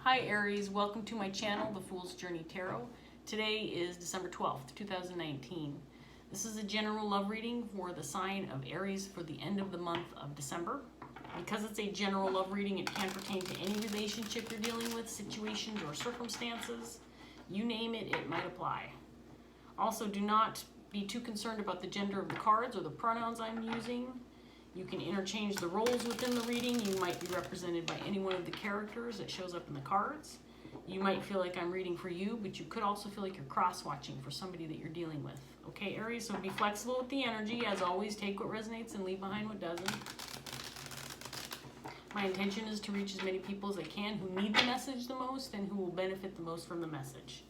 Hi Aries, welcome to my channel, The Fool's Journey Tarot. Today is December 12th, 2019. This is a general love reading for the sign of Aries for the end of the month of December. Because it's a general love reading, it can pertain to any relationship you're dealing with, situations or circumstances. You name it, it might apply. Also, do not be too concerned about the gender of the cards or the pronouns I'm using. You can interchange the roles within the reading. You might be represented by any one of the characters that shows up in the cards. You might feel like I'm reading for you, but you could also feel like you're cross-watching for somebody that you're dealing with. Okay, Aries, so be flexible with the energy. As always, take what resonates and leave behind what doesn't. My intention is to reach as many people as I can who need the message the most and who will benefit the most from the message.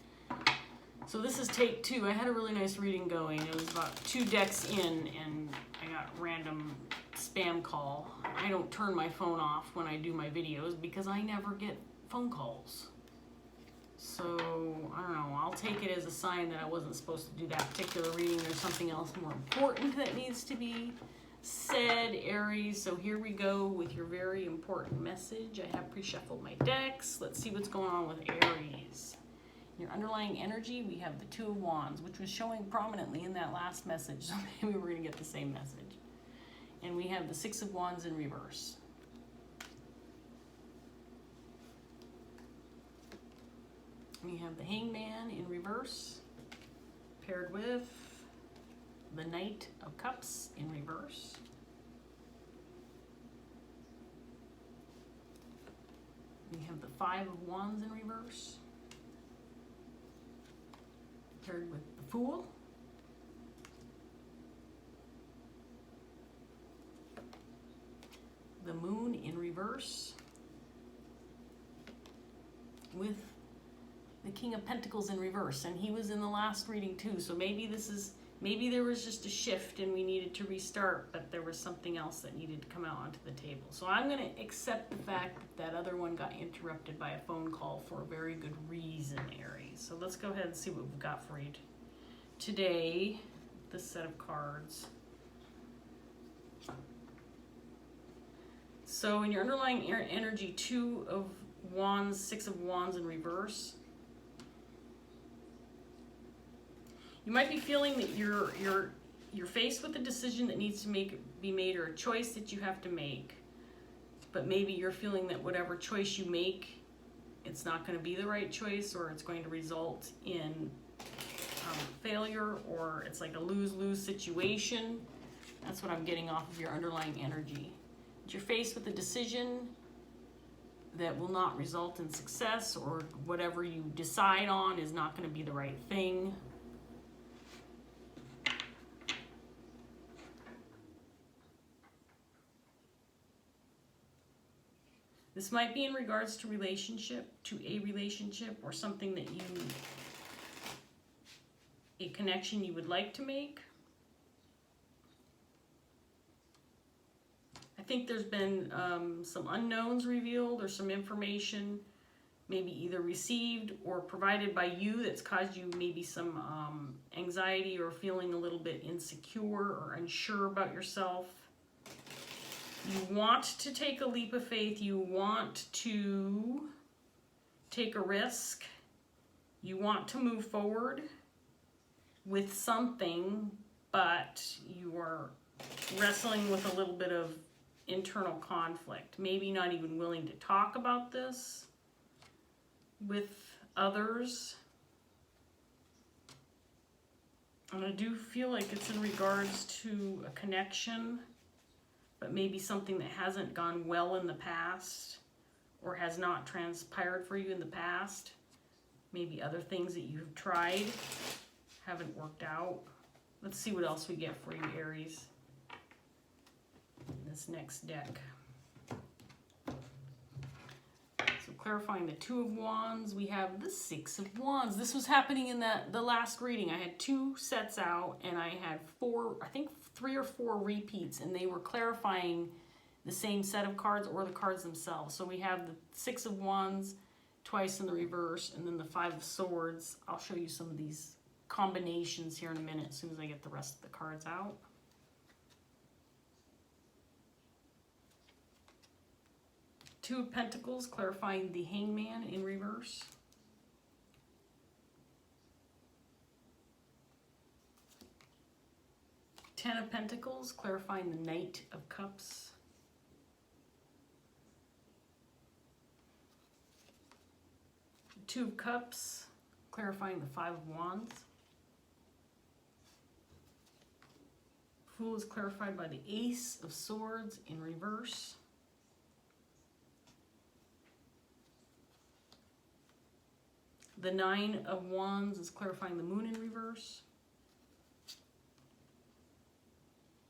So this is take two. I had a really nice reading going. It was about 2 decks in, and I got random spam call. I don't turn my phone off when I do my videos because I never get phone calls. So, I don't know, I'll take it as a sign that I wasn't supposed to do that particular reading. There's something else more important that needs to be said, Aries. So here we go with your very important message. I have pre-shuffled my decks. Let's see what's going on with Aries. Your underlying energy, we have the 2 of Wands, which was showing prominently in that last message, so maybe we're going to get the same message. And we have the 6 of Wands in reverse. We have the Hangman in reverse, paired with the Knight of Cups in reverse. We have the 5 of Wands in reverse, paired with the Fool. The Moon in reverse with the King of Pentacles in reverse, and he was in the last reading too, so maybe there was just a shift and we needed to restart, but there was something else that needed to come out onto the table. So I'm going to accept the fact that other one got interrupted by a phone call for a very good reason, Aries. So let's go ahead and see what we've got for you today, this set of cards. So in your underlying energy, 2 of Wands, 6 of Wands in reverse. You might be feeling that you're faced with a decision that needs to be made, or a choice that you have to make. But maybe you're feeling that whatever choice you make, it's not going to be the right choice, or it's going to result in failure, or it's like a lose-lose situation. That's what I'm getting off of your underlying energy. You're faced with a decision that will not result in success, or whatever you decide on is not going to be the right thing. This might be in regards to a relationship, or something that a connection you would like to make. I think there's been some unknowns revealed, or some information maybe either received or provided by you that's caused you maybe some anxiety, or feeling a little bit insecure or unsure about yourself. You want to take a leap of faith. You want to take a risk. You want to move forward with something, but you are wrestling with a little bit of internal conflict. Maybe not even willing to talk about this with others. And I do feel like it's in regards to a connection, but maybe something that hasn't gone well in the past, or has not transpired for you in the past. Maybe other things that you've tried haven't worked out. Let's see what else we get for you, Aries, in this next deck. So clarifying the 2 of Wands, we have the 6 of Wands. This was happening in the last reading. I had 2 sets out, and I had 3 or 4 repeats, and they were clarifying the same set of cards or the cards themselves. So we have the 6 of Wands twice in the reverse, and then the 5 of Swords. I'll show you some of these combinations here in a minute as soon as I get the rest of the cards out. Two of Pentacles, clarifying the Hangman in reverse. Ten of Pentacles, clarifying the Knight of Cups. Two of Cups, clarifying the Five of Wands. Fool is clarified by the Ace of Swords in reverse. The Nine of Wands is clarifying the Moon in reverse.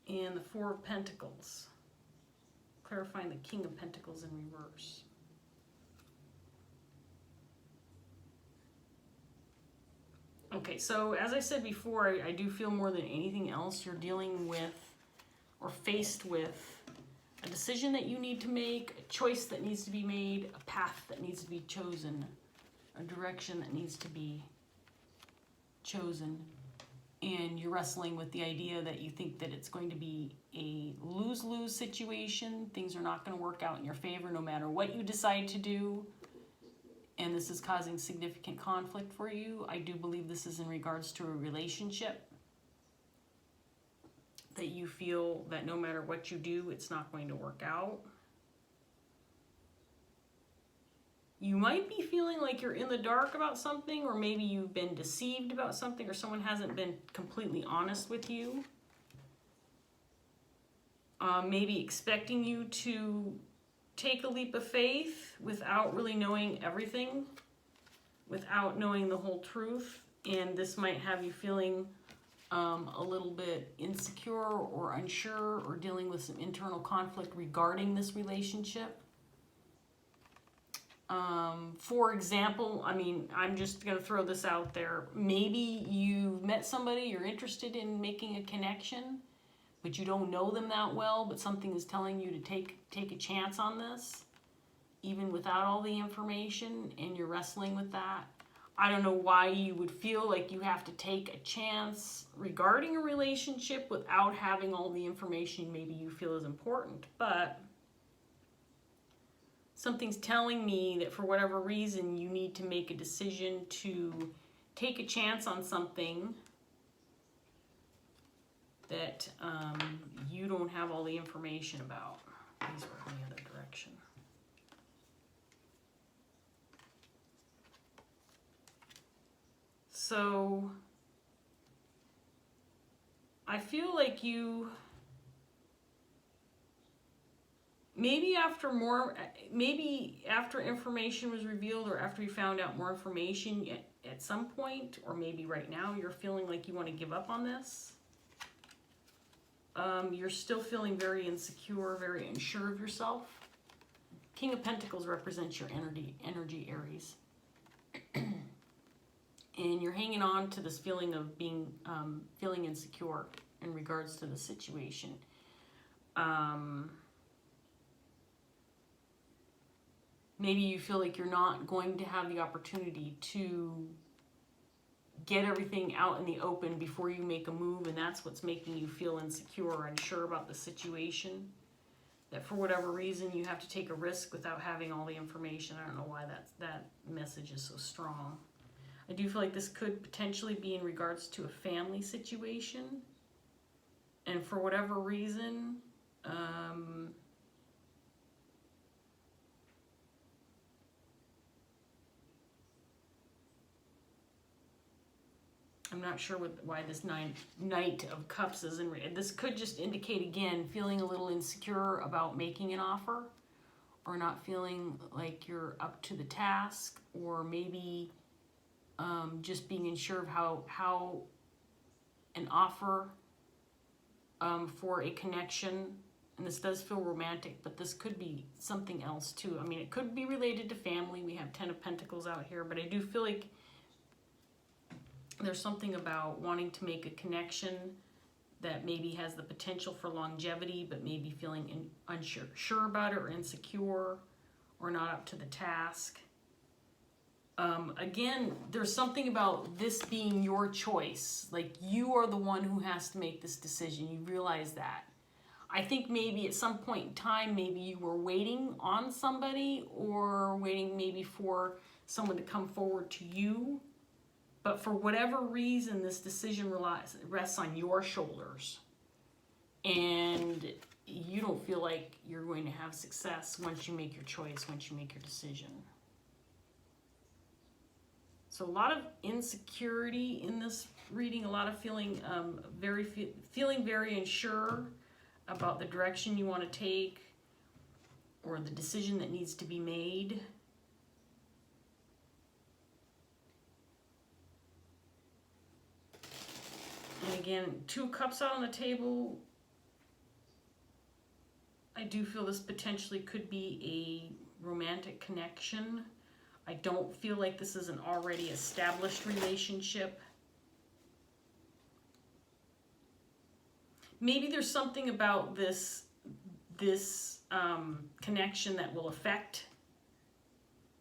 And the Four of Pentacles, clarifying the King of Pentacles in reverse. Okay, so as I said before, I do feel more than anything else you're dealing with or faced with a decision that you need to make, a choice that needs to be made, a path that needs to be chosen, a direction that needs to be chosen. And you're wrestling with the idea that you think that it's going to be a lose-lose situation. Things are not going to work out in your favor no matter what you decide to do. And this is causing significant conflict for you. I do believe this is in regards to a relationship. That you feel that no matter what you do, it's not going to work out. You might be feeling like you're in the dark about something, or maybe you've been deceived about something, or someone hasn't been completely honest with you. Maybe expecting you to take a leap of faith without really knowing everything, without knowing the whole truth. And this might have you feeling a little bit insecure or unsure, or dealing with some internal conflict regarding this relationship. For example, I mean, I'm just going to throw this out there. Maybe you've met somebody, you're interested in making a connection, but you don't know them that well, but something is telling you to take a chance on this, even without all the information, and you're wrestling with that. I don't know why you would feel like you have to take a chance regarding a relationship without having all the information maybe you feel is important, but something's telling me that for whatever reason you need to make a decision to take a chance on something that you don't have all the information about. These were in the other direction. So I feel like you, maybe after information was revealed, or after you found out more information at some point, or maybe right now, you're feeling like you want to give up on this. You're still feeling very insecure, very unsure of yourself. King of Pentacles represents your energy Aries. And you're hanging on to this feeling of being feeling insecure in regards to the situation. Maybe you feel like you're not going to have the opportunity to get everything out in the open before you make a move, and that's what's making you feel insecure or unsure about the situation. That for whatever reason you have to take a risk without having all the information. I don't know why that message is so strong. I do feel like this could potentially be in regards to a family situation. And for whatever reason, I'm not sure why this Knight of Cups is in. This could just indicate, again, feeling a little insecure about making an offer, or not feeling like you're up to the task, or maybe just being unsure of how an offer for a connection, and this does feel romantic, but this could be something else too. I mean, it could be related to family. We have 10 of Pentacles out here, but I do feel like there's something about wanting to make a connection that maybe has the potential for longevity, but maybe feeling unsure about it, or insecure, or not up to the task. Again, there's something about this being your choice. Like, you are the one who has to make this decision. You realize that. I think maybe at some point in time, maybe you were waiting on somebody or waiting maybe for someone to come forward to you. But for whatever reason, this decision rests on your shoulders. And you don't feel like you're going to have success once you make your choice, once you make your decision. So a lot of insecurity in this reading, a lot of feeling very unsure about the direction you want to take or the decision that needs to be made. And again, 2 cups out on the table. I do feel this potentially could be a romantic connection. I don't feel like this is an already established relationship. Maybe there's something about this connection that will affect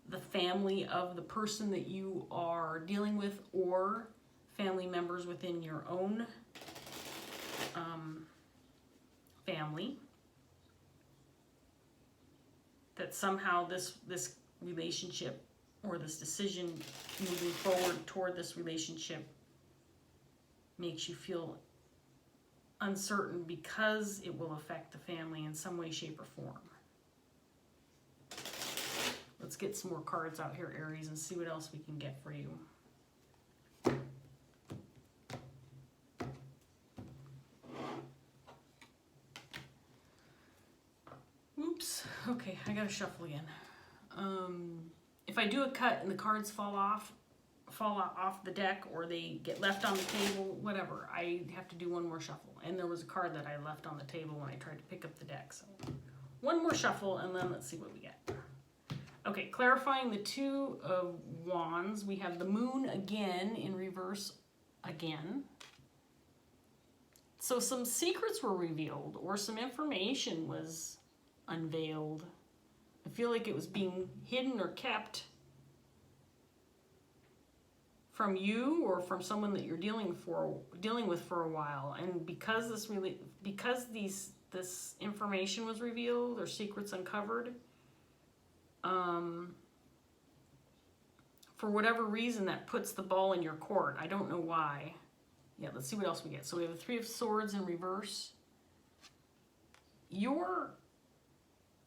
the family of the person that you are dealing with, or family members within your own family. That somehow this relationship or this decision moving forward toward this relationship makes you feel uncertain because it will affect the family in some way, shape, or form. Let's get some more cards out here, Aries, and see what else we can get for you. Oops. Okay, I gotta shuffle again. If I do a cut and the cards fall off the deck, or they get left on the table, whatever, I have to do one more shuffle. And there was a card that I left on the table when I tried to pick up the deck. So one more shuffle, and then let's see what we get. Okay, clarifying the 2 of Wands, we have the Moon again in reverse again. So some secrets were revealed, or some information was unveiled. I feel like it was being hidden or kept from you or from someone that you're dealing with for a while. And because this information was revealed or secrets uncovered, for whatever reason, that puts the ball in your court. I don't know why. Yeah, let's see what else we get. So we have the 3 of Swords in reverse.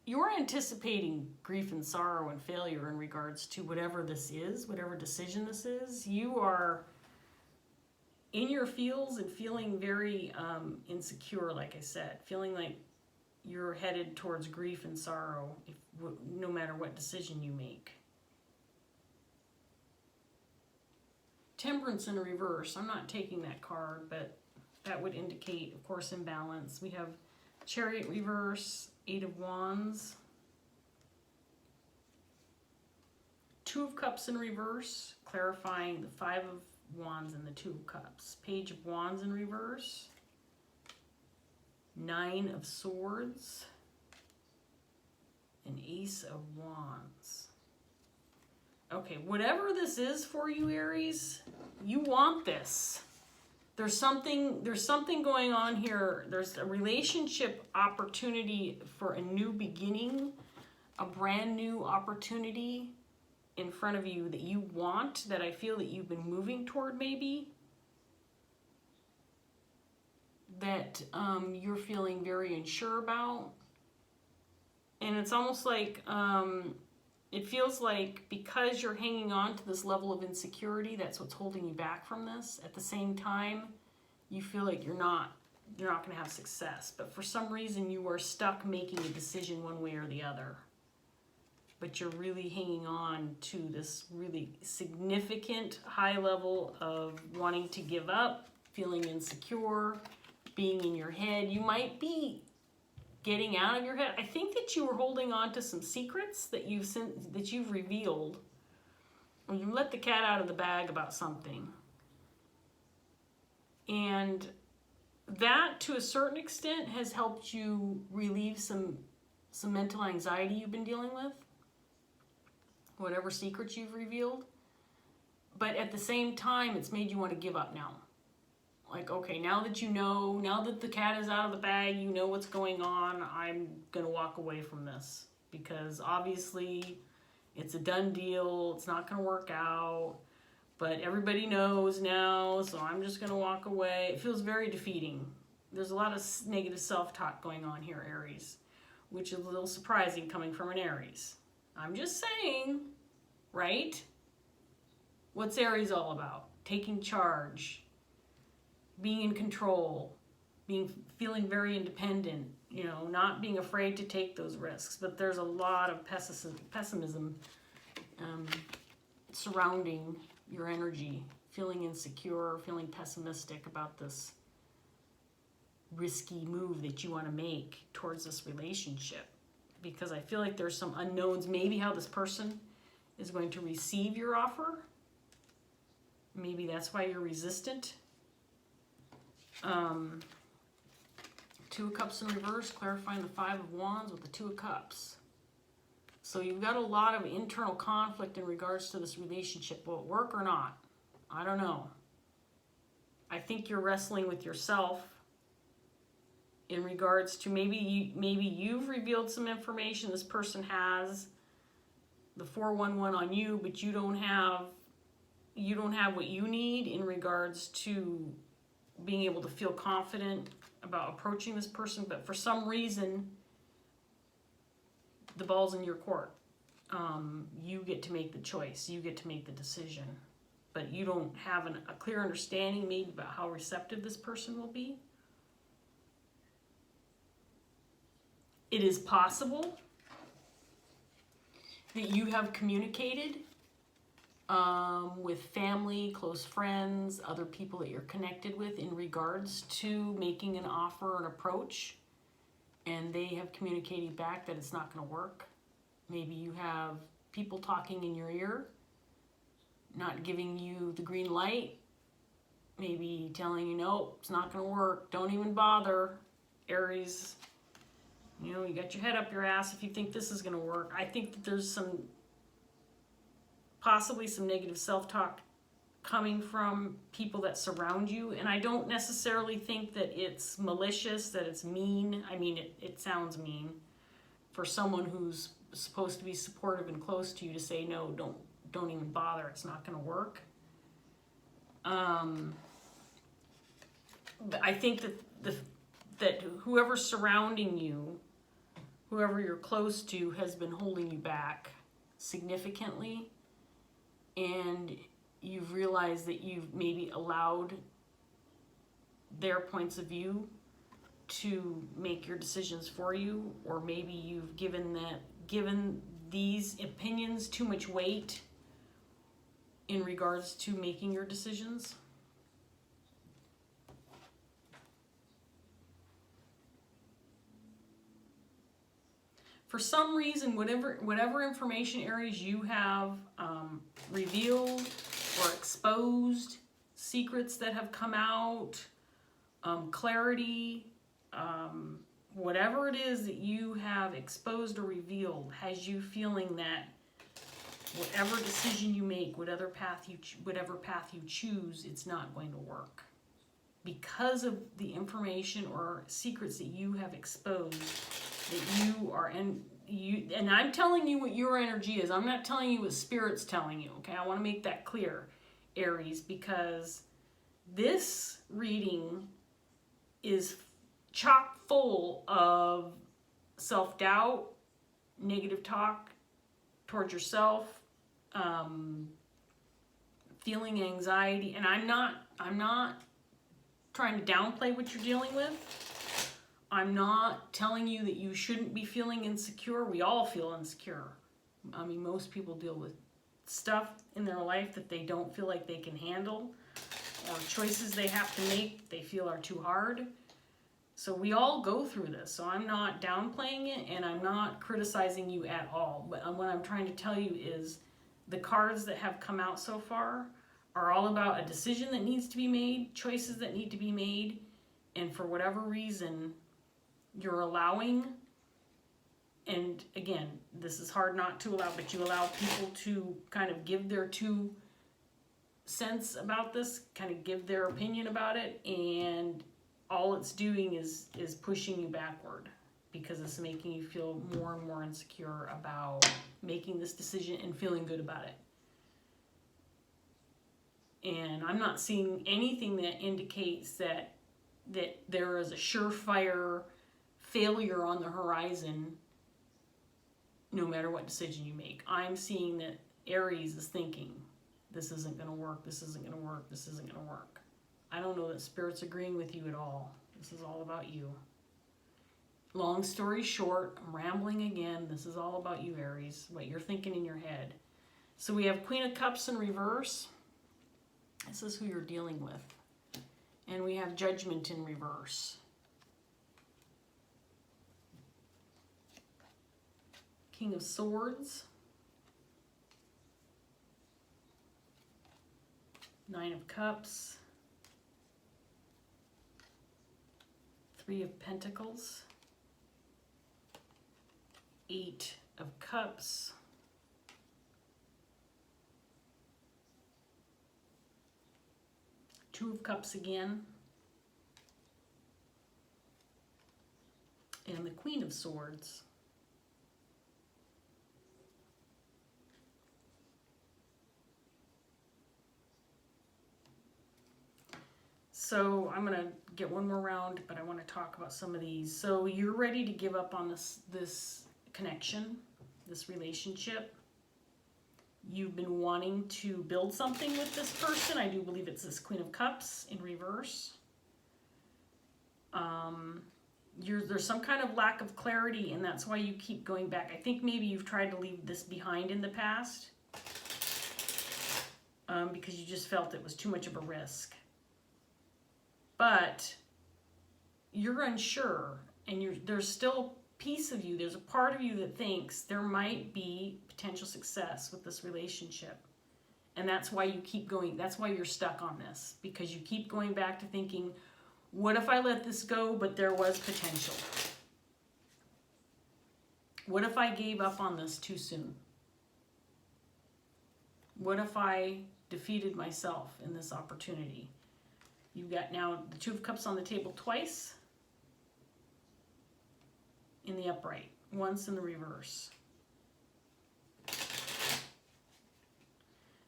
You're anticipating grief and sorrow and failure in regards to whatever this is, whatever decision this is. You are in your feels and feeling very insecure, like I said, feeling like you're headed towards grief and sorrow no matter what decision you make. Temperance in reverse. I'm not taking that card, but that would indicate, of course, imbalance. We have Chariot reverse, 8 of Wands. 2 of Cups in reverse, clarifying the 5 of Wands and the 2 of Cups. Page of Wands in reverse. 9 of Swords. And Ace of Wands. Okay, whatever this is for you, Aries, you want this. There's something going on here. There's a relationship opportunity for a new beginning, a brand new opportunity in front of you that you want, that I feel that you've been moving toward maybe, that you're feeling very unsure about. And it's almost like, it feels like because you're hanging on to this level of insecurity, that's what's holding you back from this. At the same time, you feel like you're not going to have success. But for some reason, you are stuck making a decision one way or the other. But you're really hanging on to this really significant high level of wanting to give up, feeling insecure, being in your head. You might be getting out of your head. I think that you were holding on to some secrets that you've revealed. Or you let the cat out of the bag about something. And that, to a certain extent, has helped you relieve some mental anxiety you've been dealing with. Whatever secrets you've revealed. But at the same time, it's made you want to give up now. Like, okay, now that you know, now that the cat is out of the bag, you know what's going on, I'm going to walk away from this. Because obviously it's a done deal, it's not going to work out, but everybody knows now, so I'm just going to walk away. It feels very defeating. There's a lot of negative self-talk going on here, Aries, which is a little surprising coming from an Aries. I'm just saying, right? What's Aries all about? Taking charge, being in control, feeling very independent, you know, not being afraid to take those risks. But there's a lot of pessimism surrounding your energy, feeling insecure, feeling pessimistic about this risky move that you want to make towards this relationship. Because I feel like there's some unknowns, maybe how this person is going to receive your offer. Maybe that's why you're resistant. Two of Cups in reverse, clarifying the Five of Wands with the Two of Cups. So you've got a lot of internal conflict in regards to this relationship. Will it work or not? I don't know. I think you're wrestling with yourself in regards to maybe you've revealed some information this person has, the 411 on you, but you don't have what you need in regards to being able to feel confident about approaching this person. But for some reason, the ball's in your court. You get to make the choice. You get to make the decision. But you don't have a clear understanding maybe about how receptive this person will be. It is possible that you have communicated with family, close friends, other people that you're connected with in regards to making an offer, an approach, and they have communicated back that it's not going to work. Maybe you have people talking in your ear, not giving you the green light, maybe telling you, no, it's not going to work, don't even bother, Aries. You know, you got your head up your ass if you think this is going to work. I think that there's possibly some negative self-talk coming from people that surround you. And I don't necessarily think that it's malicious, that it's mean. I mean, it sounds mean for someone who's supposed to be supportive and close to you to say, no, don't even bother, it's not going to work. But I think that whoever's surrounding you, whoever you're close to, has been holding you back significantly, and you've realized that you've maybe allowed their points of view to make your decisions for you, or maybe you've given these opinions too much weight in regards to making your decisions. For some reason, whatever information, Aries, you have revealed or exposed, secrets that have come out, clarity, whatever it is that you have exposed or revealed, has you feeling that whatever decision you make, whatever path you choose, it's not going to work. Because of the information or secrets that you have exposed, that you are and I'm telling you what your energy is. I'm not telling you what Spirit's telling you, okay? I want to make that clear, Aries, because this reading is chock full of self-doubt, negative talk towards yourself, feeling anxiety, and I'm not trying to downplay what you're dealing with. I'm not telling you that you shouldn't be feeling insecure. We all feel insecure. I mean, most people deal with stuff in their life that they don't feel like they can handle, or choices they have to make they feel are too hard. So we all go through this. So I'm not downplaying it, and I'm not criticizing you at all. But what I'm trying to tell you is the cards that have come out so far are all about a decision that needs to be made, choices that need to be made, and for whatever reason, you're allowing, and again, this is hard not to allow, but you allow people to kind of give their 2 sense about this, kind of give their opinion about it, and all it's doing is pushing you backward, because it's making you feel more and more insecure about making this decision and feeling good about it. And I'm not seeing anything that indicates that there is a surefire failure on the horizon no matter what decision you make. I'm seeing that Aries is thinking, this isn't going to work, this isn't going to work, this isn't going to work. I don't know that Spirit's agreeing with you at all. This is all about you. Long story short, I'm rambling again. This is all about you, Aries, what you're thinking in your head. So we have Queen of Cups in reverse. This is who you're dealing with. And we have Judgment in reverse. King of Swords. Nine of Cups. Three of Pentacles. Eight of Cups. Two of Cups again. And the Queen of Swords. So I'm going to get one more round, but I want to talk about some of these. So you're ready to give up on this connection, this relationship. You've been wanting to build something with this person. I do believe it's this Queen of Cups in reverse. There's some kind of lack of clarity, and that's why you keep going back. I think maybe you've tried to leave this behind in the past because you just felt it was too much of a risk. But you're unsure, and there's still a piece of you, there's a part of you that thinks there might be potential success with this relationship. And that's why you keep going, that's why you're stuck on this, because you keep going back to thinking, what if I let this go, but there was potential? What if I gave up on this too soon? What if I defeated myself in this opportunity? You've got now the Two of Cups on the table twice in the upright, once in the reverse.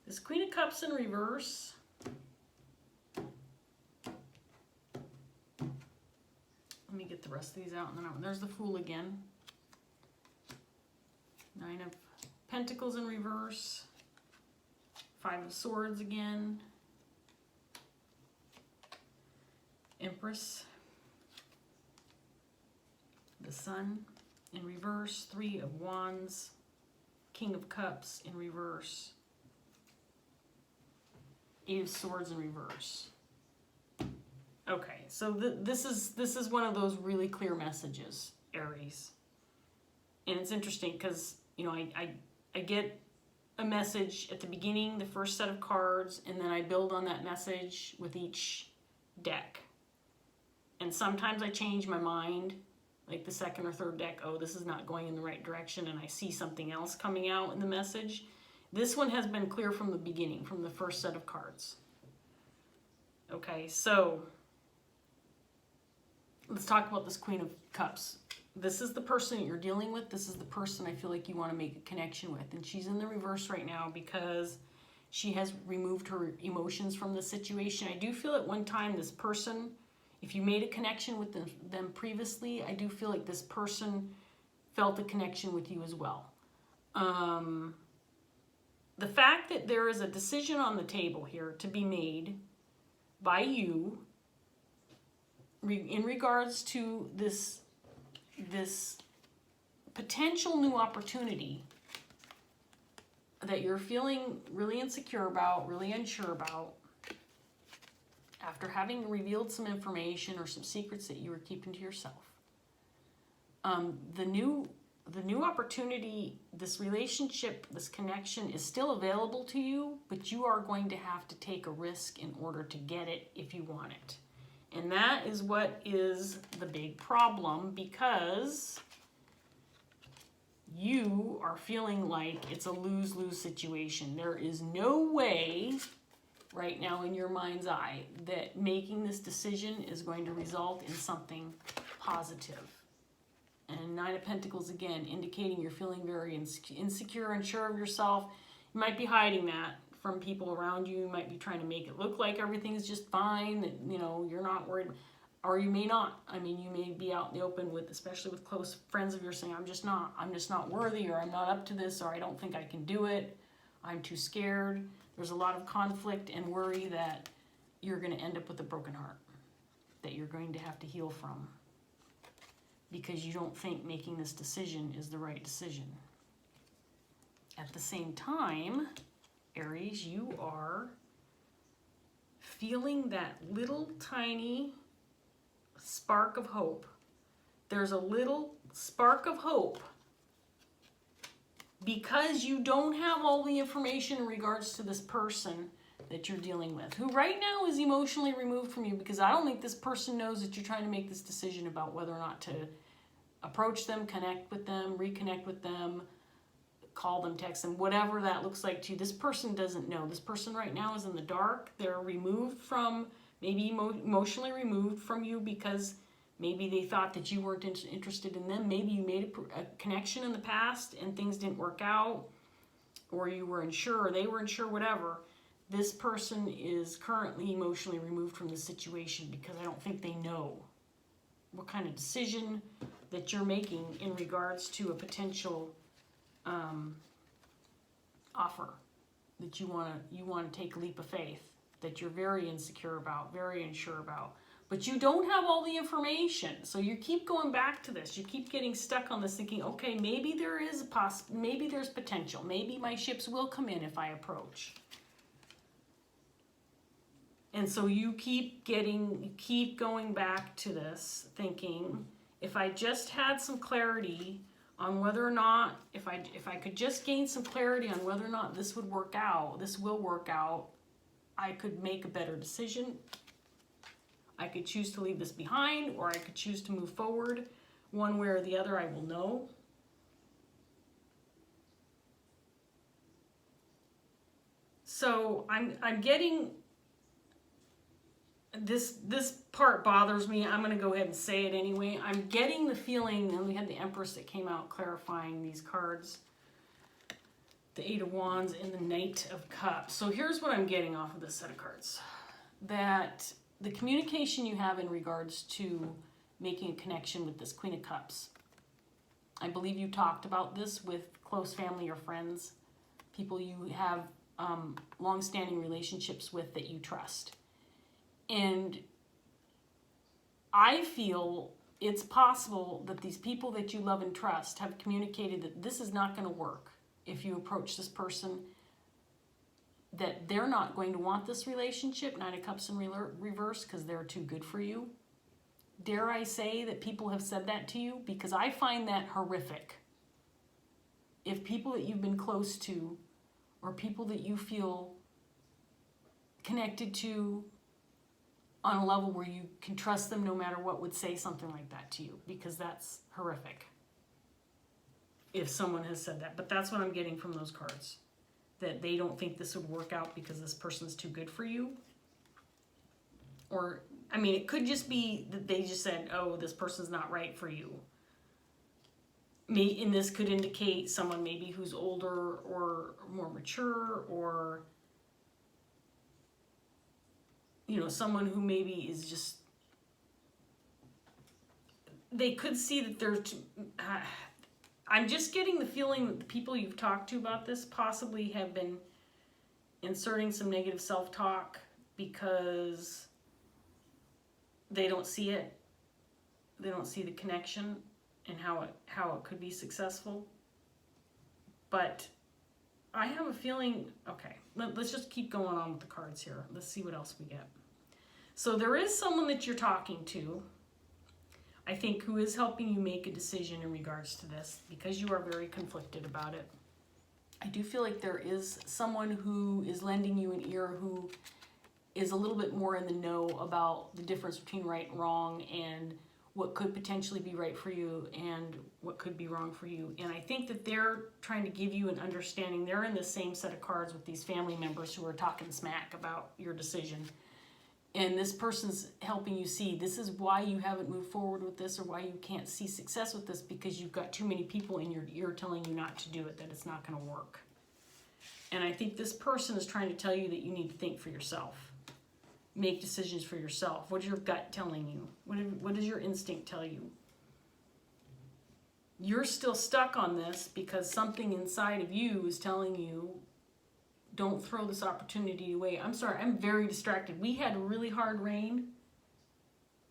This Queen of Cups in reverse. Let me get the rest of these out, and then there's the Fool again. Nine of Pentacles in reverse. Five of Swords again. Empress. The Sun in reverse. Three of Wands. King of Cups in reverse. Eight of Swords in reverse. Okay, so this is one of those really clear messages, Aries. And it's interesting because, you know, I get a message at the beginning, the first set of cards, and then I build on that message with each deck. And sometimes I change my mind, like the second or third deck, oh, this is not going in the right direction, and I see something else coming out in the message. This one has been clear from the beginning, from the first set of cards. Okay, so let's talk about this Queen of Cups. This is the person that you're dealing with. This is the person I feel like you want to make a connection with. And she's in the reverse right now because she has removed her emotions from the situation. I do feel at one time this person, if you made a connection with them previously, I do feel like this person felt a connection with you as well. The fact that there is a decision on the table here to be made by you in regards to this potential new opportunity that you're feeling really insecure about, really unsure about, after having revealed some information or some secrets that you were keeping to yourself. The new opportunity, this relationship, this connection is still available to you, but you are going to have to take a risk in order to get it if you want it. And that is what is the big problem, because you are feeling like it's a lose-lose situation. There is no way right now in your mind's eye that making this decision is going to result in something positive. And Nine of Pentacles, again, indicating you're feeling very insecure, unsure of yourself. You might be hiding that from people around you. You might be trying to make it look like everything's just fine, that, you know, you're not worried. Or you may not. I mean, you may be out in the open with, especially with close friends of yours, saying, I'm just not worthy, or I'm not up to this, or I don't think I can do it. I'm too scared. There's a lot of conflict and worry that you're going to end up with a broken heart that you're going to have to heal from, because you don't think making this decision is the right decision. At the same time, Aries, you are feeling that little tiny spark of hope. There's a little spark of hope because you don't have all the information in regards to this person that you're dealing with, who right now is emotionally removed from you, because I don't think this person knows that you're trying to make this decision about whether or not to approach them, connect with them, reconnect with them, call them, text them, whatever that looks like to you. This person doesn't know. This person right now is in the dark. They're removed from, maybe emotionally removed from you, because maybe they thought that you weren't interested in them. Maybe you made a connection in the past and things didn't work out, or you were unsure, or they were unsure, whatever. This person is currently emotionally removed from the situation because I don't think they know what kind of decision that you're making in regards to a potential offer that you want to take a leap of faith, that you're very insecure about, very unsure about, but you don't have all the information. So you keep going back to this. You keep getting stuck on this, thinking, okay, maybe there is maybe there's potential. Maybe my ships will come in if I approach. And so you keep going back to this, thinking, if I just had some clarity on whether or not, if I could just gain some clarity on whether or not this would work out, this will work out, I could make a better decision. I could choose to leave this behind, or I could choose to move forward. One way or the other, I will know. So I'm getting this part bothers me. I'm going to go ahead and say it anyway. I'm getting the feeling, and we had the Empress that came out clarifying these cards, the Eight of Wands and the Knight of Cups. So here's what I'm getting off of this set of cards. That the communication you have in regards to making a connection with this Queen of Cups, I believe you talked about this with close family or friends, people you have long-standing relationships with that you trust. And I feel it's possible that these people that you love and trust have communicated that this is not going to work if you approach this person, that they're not going to want this relationship, Nine of Cups in reverse, because they're too good for you. Dare I say that people have said that to you? Because I find that horrific. If people that you've been close to, or people that you feel connected to on a level where you can trust them no matter what, would say something like that to you, because that's horrific if someone has said that. But that's what I'm getting from those cards, that they don't think this would work out because this person's too good for you. Or, I mean, it could just be that they just said, oh, this person's not right for you. And this could indicate someone maybe who's older or more mature, or, you know, someone who maybe is just, they could see that they're, I'm just getting the feeling that the people you've talked to about this possibly have been inserting some negative self-talk because they don't see it. They don't see the connection and how it could be successful. But I have a feeling, okay, let's just keep going on with the cards here. Let's see what else we get. So there is someone that you're talking to, I think, who is helping you make a decision in regards to this, because you are very conflicted about it. I do feel like there is someone who is lending you an ear, who is a little bit more in the know about the difference between right and wrong, and what could potentially be right for you and what could be wrong for you. And I think that they're trying to give you an understanding. They're in the same set of cards with these family members who are talking smack about your decision. And this person's helping you see this is why you haven't moved forward with this, or why you can't see success with this, because you've got too many people in your ear telling you not to do it, that it's not going to work. And I think this person is trying to tell you that you need to think for yourself. Make decisions for yourself. What is your gut telling you? What does your instinct tell you? You're still stuck on this because something inside of you is telling you, don't throw this opportunity away. I'm sorry, I'm very distracted. We had really hard rain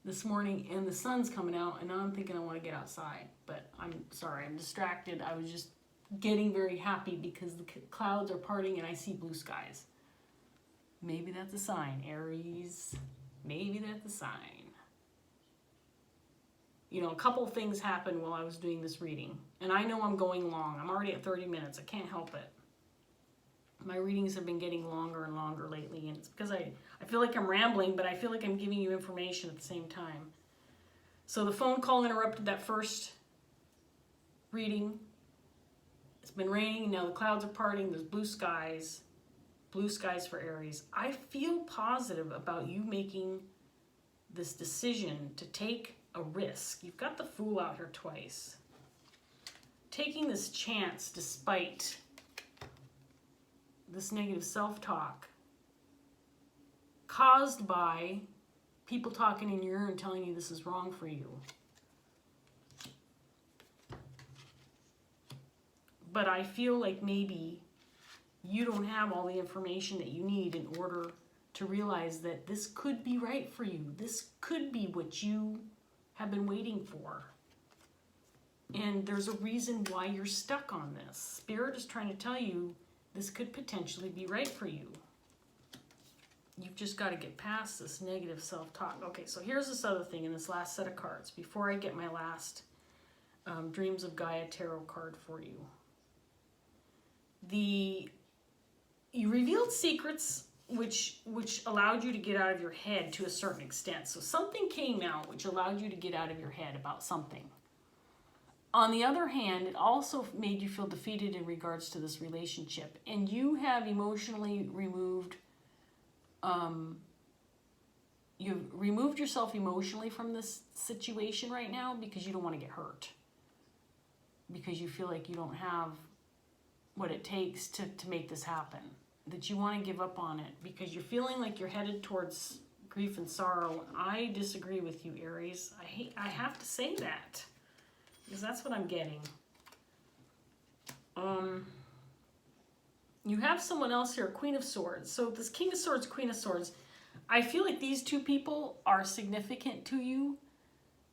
this morning and the sun's coming out, and now I'm thinking I want to get outside. But I'm sorry, I'm distracted. I was just getting very happy because the clouds are parting and I see blue skies. Maybe that's a sign, Aries. Maybe that's a sign. You know, a couple things happened while I was doing this reading. And I know I'm going long. I'm already at 30 minutes. I can't help it. My readings have been getting longer and longer lately. And it's because I feel like I'm rambling, but I feel like I'm giving you information at the same time. So the phone call interrupted that first reading. It's been raining. Now the clouds are parting. There's blue skies. Blue skies for Aries. I feel positive about you making this decision to take a risk. You've got the Fool out here twice. Taking this chance despite this negative self-talk caused by people talking in your ear and telling you this is wrong for you. But I feel like maybe you don't have all the information that you need in order to realize that this could be right for you. This could be what you have been waiting for. And there's a reason why you're stuck on this. Spirit is trying to tell you this could potentially be right for you. You've just got to get past this negative self-talk. Okay, so here's this other thing in this last set of cards before I get my last Dreams of Gaia tarot card for you. You revealed secrets which allowed you to get out of your head to a certain extent. So something came out which allowed you to get out of your head about something. On the other hand, it also made you feel defeated in regards to this relationship. And you have emotionally removed, you've removed yourself emotionally from this situation right now because you don't want to get hurt. Because you feel like you don't have what it takes to make this happen. That you want to give up on it because you're feeling like you're headed towards grief and sorrow. I disagree with you, Aries. I have to say that because that's what I'm getting. You have someone else here, Queen of Swords. So this King of Swords, Queen of Swords, I feel like these two people are significant to you.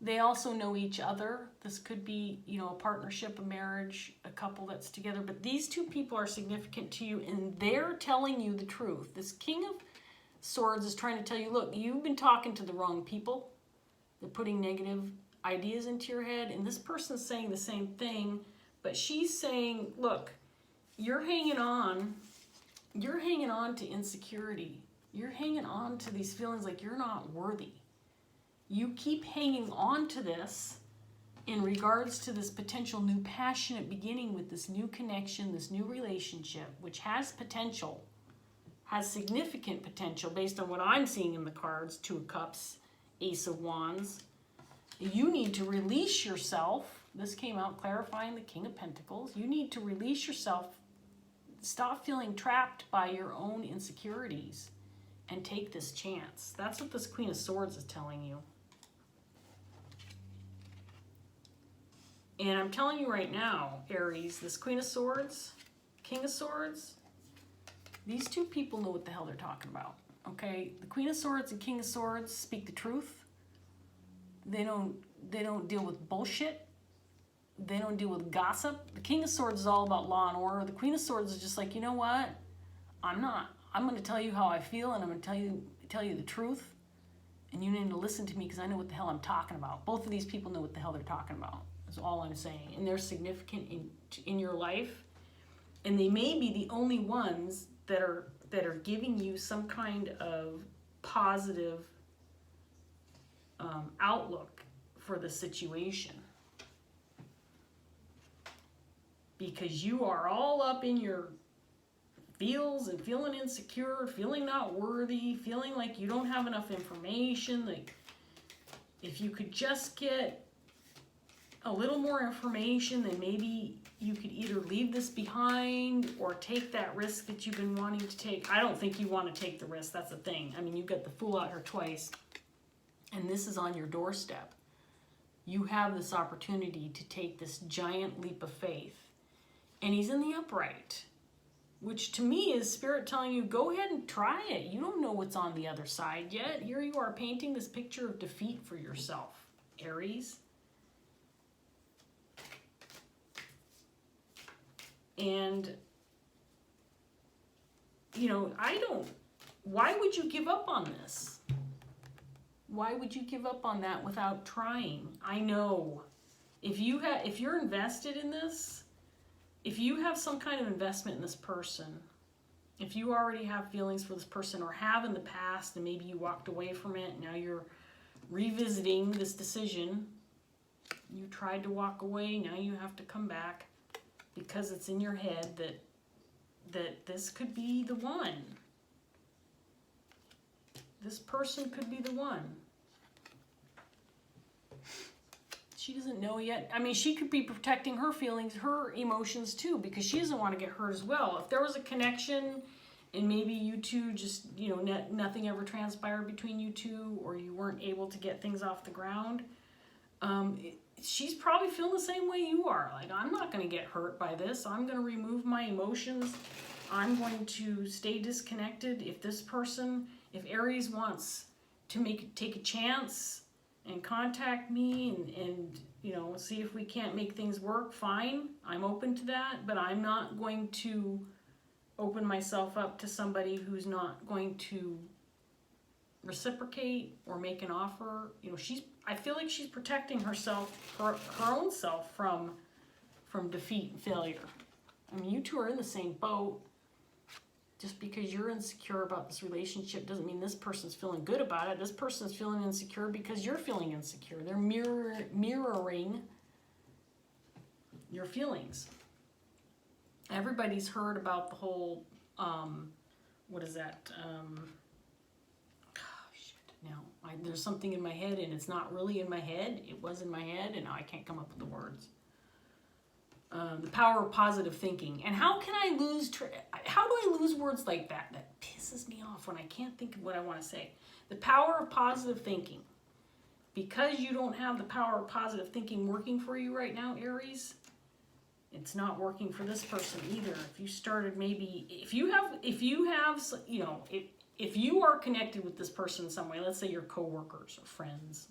They also know each other. This could be, you know, a partnership, a marriage, a couple that's together. But these two people are significant to you, and they're telling you the truth. This King of Swords is trying to tell you, look, you've been talking to the wrong people. They're putting negative ideas into your head, and this person's saying the same thing, but she's saying, look, you're hanging on to insecurity. You're hanging on to these feelings like you're not worthy. You keep hanging on to this in regards to this potential new passionate beginning with this new connection, this new relationship, which has potential, has significant potential based on what I'm seeing in the cards. Two of Cups, Ace of Wands. You need to release yourself. This came out clarifying the King of Pentacles. You need to release yourself. Stop feeling trapped by your own insecurities and take this chance. That's what this Queen of Swords is telling you. And I'm telling you right now, Aries, this Queen of Swords, King of Swords, these two people know what the hell they're talking about, okay? The Queen of Swords and King of Swords speak the truth. They don't deal with bullshit. They don't deal with gossip. The King of Swords is all about law and order. The Queen of Swords is just like, you know what? I'm going to tell you how I feel, and I'm going to tell you the truth. And you need to listen to me because I know what the hell I'm talking about. Both of these people know what the hell they're talking about. That's all I'm saying. And they're significant in your life. And they may be the only ones that are giving you some kind of positive outlook for the situation. Because you are all up in your feels and feeling insecure, feeling not worthy, feeling like you don't have enough information. Like, if you could just get a little more information, then maybe you could either leave this behind or take that risk that you've been wanting to take. I don't think you want to take the risk. That's the thing. I mean, you got the Fool out here twice, and this is on your doorstep. You have this opportunity to take this giant leap of faith, and he's in the upright, which to me is Spirit telling you, go ahead and try it. You don't know what's on the other side yet. Here you are painting this picture of defeat for yourself, Aries. And, you know, why would you give up on this? Why would you give up on that without trying? I know. If you're invested in this, if you have some kind of investment in this person, if you already have feelings for this person or have in the past and maybe you walked away from it, now you're revisiting this decision, you tried to walk away, now you have to come back because it's in your head that this could be the one. This person could be the one. She doesn't know yet. I mean, she could be protecting her feelings, her emotions too, because she doesn't want to get hurt as well. If there was a connection and maybe you two just, you know, nothing ever transpired between you two, or you weren't able to get things off the ground, she's probably feeling the same way you are. Like, I'm not going to get hurt by this. I'm going to remove my emotions. I'm going to stay disconnected. If Aries wants to take a chance and contact me and you know, see if we can't make things work, fine. I'm open to that, but I'm not going to open myself up to somebody who's not going to reciprocate or make an offer. You know, I feel like she's protecting herself, her own self from defeat and failure. I mean, you two are in the same boat. Just because you're insecure about this relationship doesn't mean this person's feeling good about it. This person's feeling insecure because you're feeling insecure. They're mirroring your feelings. Everybody's heard about the whole, what is that? There's something in my head and it's not really in my head. It was in my head and now I can't come up with the words. The power of positive thinking. And how do I lose words like that? That pisses me off when I can't think of what I want to say. The power of positive thinking. Because you don't have the power of positive thinking working for you right now, Aries, it's not working for this person either. If you started if you are connected with this person in some way, let's say you're coworkers or friends,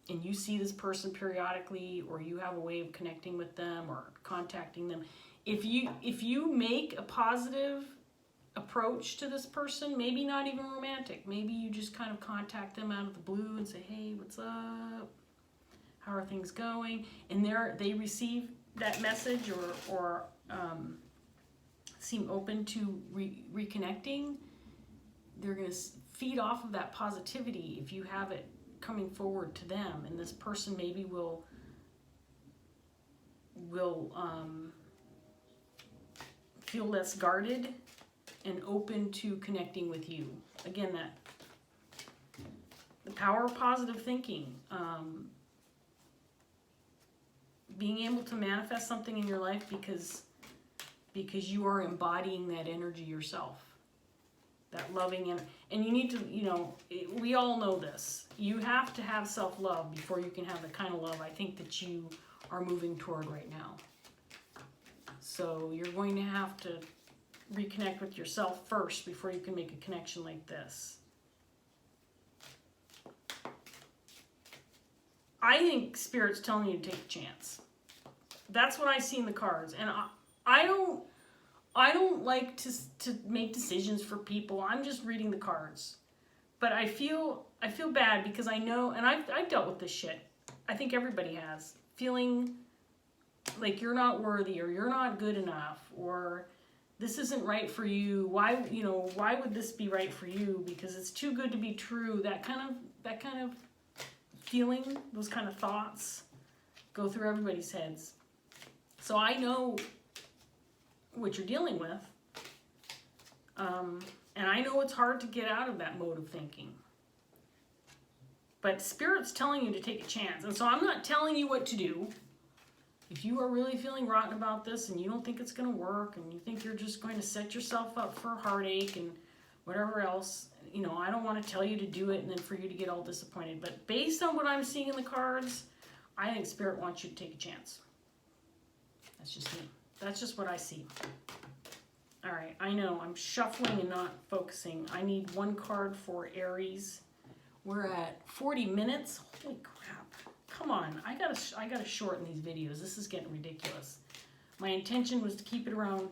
and you see this person periodically, or you have a way of connecting with them or contacting them, if you make a positive approach to this person, maybe not even romantic, maybe you just kind of contact them out of the blue and say, hey, what's up? How are things going? And they receive that message or seem open to reconnecting, they're going to feed off of that positivity if you have it coming forward to them, and this person maybe will feel less guarded and open to connecting with you. Again, the power of positive thinking, being able to manifest something in your life because you are embodying that energy yourself. That loving, and you need to, we all know this. You have to have self-love before you can have the kind of love I think that you are moving toward right now. So you're going to have to reconnect with yourself first before you can make a connection like this. I think Spirit's telling you to take a chance. That's what I see in the cards, and I don't like to make decisions for people. I'm just reading the cards. But I feel bad because I know, and I've dealt with this shit. I think everybody has. Feeling like you're not worthy, or you're not good enough, or this isn't right for you. Why would this be right for you? Because it's too good to be true. That kind of feeling, those kind of thoughts go through everybody's heads. So I know what you're dealing with. And I know it's hard to get out of that mode of thinking. But Spirit's telling you to take a chance. And so I'm not telling you what to do. If you are really feeling rotten about this and you don't think it's going to work and you think you're just going to set yourself up for heartache and whatever else, you know, I don't want to tell you to do it and then for you to get all disappointed. But based on what I'm seeing in the cards, I think Spirit wants you to take a chance. That's just me. That's just what I see. All right, I know I'm shuffling and not focusing. I need one card for Aries. We're at 40 minutes. Holy crap. Come on, I gotta shorten these videos. This is getting ridiculous. My intention was to keep it around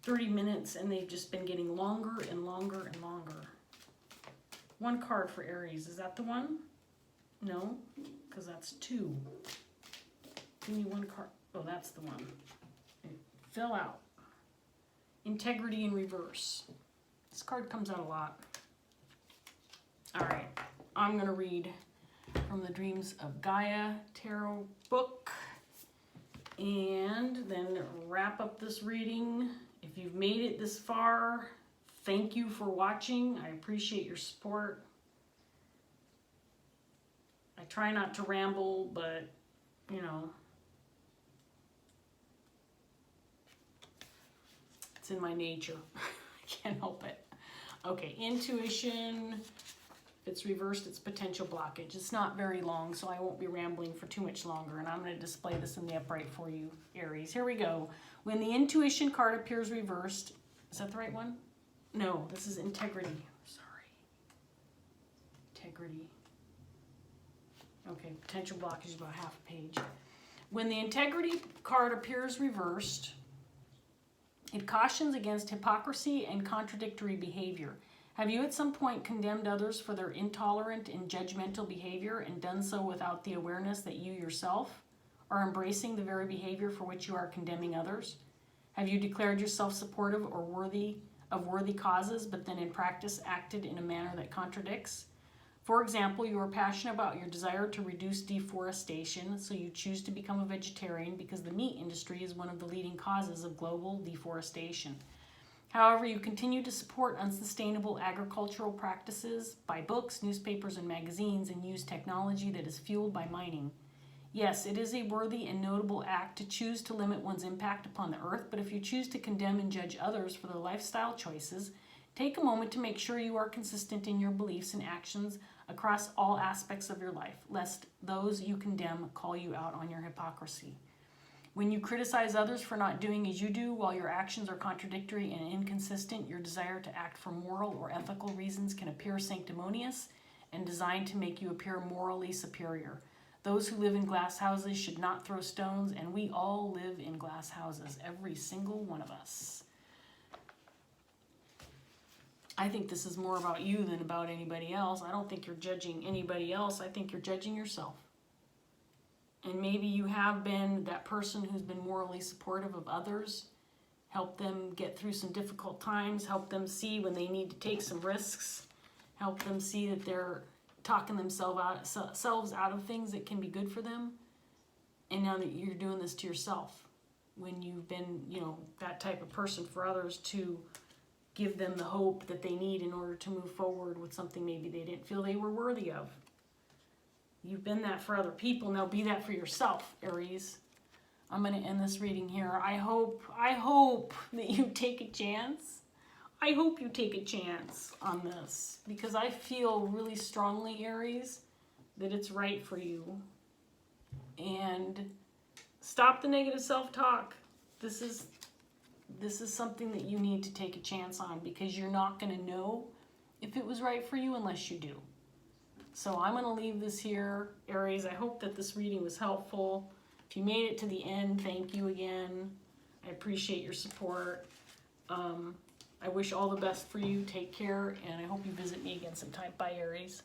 30 minutes and they've just been getting longer and longer and longer. One card for Aries, is that the one? No, because that's two. Give me one card. Oh, that's the one. It fell out. Integrity in reverse. This card comes out a lot. All right, I'm gonna read from the Dreams of Gaia tarot book and then wrap up this reading. If you've made it this far, thank you for watching. I appreciate your support. I try not to ramble, but you know, it's in my nature. I can't help it. Okay, intuition. If it's reversed, it's potential blockage. It's not very long, so I won't be rambling for too much longer. And I'm going to display this in the upright for you, Aries. Here we go. When the intuition card appears reversed, is that the right one? No, this is integrity. Sorry. Integrity. Okay, potential blockage is about half a page. When the integrity card appears reversed, it cautions against hypocrisy and contradictory behavior. Have you at some point condemned others for their intolerant and judgmental behavior and done so without the awareness that you yourself are embracing the very behavior for which you are condemning others? Have you declared yourself supportive or worthy causes, but then in practice acted in a manner that contradicts? For example, you are passionate about your desire to reduce deforestation, so you choose to become a vegetarian because the meat industry is one of the leading causes of global deforestation. However, you continue to support unsustainable agricultural practices, buy books, newspapers, and magazines, and use technology that is fueled by mining. Yes, it is a worthy and notable act to choose to limit one's impact upon the earth, but if you choose to condemn and judge others for their lifestyle choices, take a moment to make sure you are consistent in your beliefs and actions across all aspects of your life, lest those you condemn call you out on your hypocrisy. When you criticize others for not doing as you do while your actions are contradictory and inconsistent, your desire to act for moral or ethical reasons can appear sanctimonious and designed to make you appear morally superior. Those who live in glass houses should not throw stones, and we all live in glass houses, every single one of us. I think this is more about you than about anybody else. I don't think you're judging anybody else. I think you're judging yourself. And maybe you have been that person who's been morally supportive of others, help them get through some difficult times, help them see when they need to take some risks, help them see that they're talking themselves out of things that can be good for them. And now that you're doing this to yourself, when you've been, you know, that type of person for others to give them the hope that they need in order to move forward with something maybe they didn't feel they were worthy of. You've been that for other people. Now be that for yourself, Aries. I'm going to end this reading here. I hope that you take a chance. I hope you take a chance on this because I feel really strongly, Aries, that it's right for you. And stop the negative self-talk. This is something that you need to take a chance on because you're not going to know if it was right for you unless you do. So I'm going to leave this here, Aries. I hope that this reading was helpful. If you made it to the end, thank you again. I appreciate your support. I wish all the best for you. Take care, and I hope you visit me again sometime. Bye, Aries.